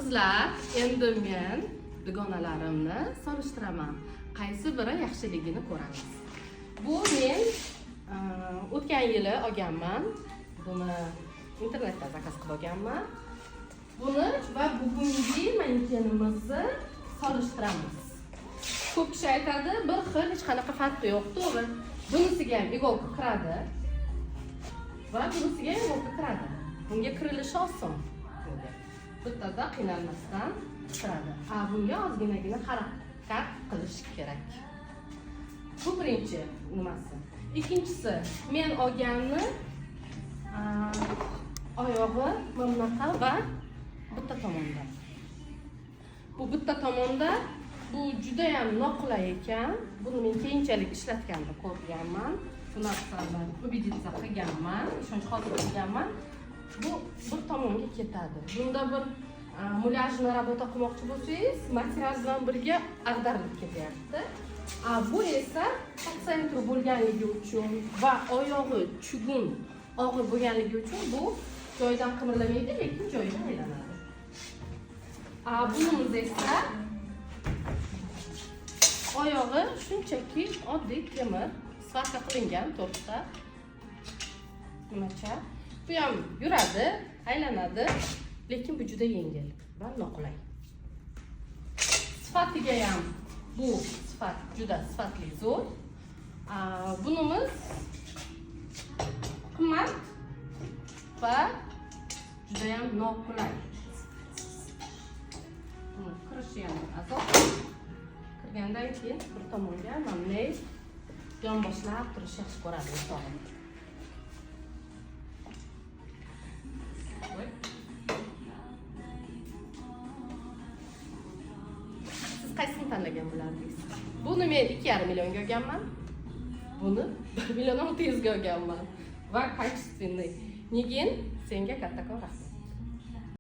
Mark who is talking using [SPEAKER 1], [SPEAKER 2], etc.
[SPEAKER 1] Qizlar, endi men dugonalarimni solishtiraman. Qaysi biri yaxshiligini ko'ramiz. Bu men o'tgan yili olganman. Buni internetdan zakaz qilib olganman. Buni va bugungi mankenimizni solishtiramiz. Ko'p kishi aytadi, bir xil hech qanaqa farqi yo'q, to'g'ri. Bunisiga ham iголка kiradi va bunisiga ham iголка kiradi. Bunga kirilishi oson. Bittada qiynalmasdan kiradi. Bunga ozginagina harakat qilish kerak. Bu birinchi nimasi. Ikkinchisi, men olganni oyog'i bunaqa va bitta tomonda. Bu bitta tomonda bu juda ham noqulay ekan. Buni men keyinchalik ishlatganda ko'rganman. Bu narsani ubedиться qilganman, ishonch hosil qilganman. Bu bir tomonga ketadi. Bunda bir mulyajni rabota qilmoqchi bo'lsangiz, material bilan birga ag'darilib ketyapti. Bu esa 4 cm bo'lganligi uchun va oyog'i chugun og'ir bo'lganligi uchun bu joyidan qimirlamaydi, lekin joyidan aylanadi. Bunimiz esa oyog'i shunchaki oddiy temir, svarka qilingan to'rtta. Nimacha? Bu ham yuradi, aylanadi, lekin bu juda yengil va noqulay. Sifatiga ham bu sifat juda sifatli zo'r. Bunimiz qimmat va juda ham noqulay. Kirishi ham azob. Kirgandan keyin bir tomonga mamlay yonboshlab turish yaxshi ko'radi o'rtog'im. Siz qaysini tanlagan bo'lardingiz? Buni men 2,5 millionga olganman. Buni 1,6 millionga olganman. Va kачественный. Nigin senga kattakon rahmat.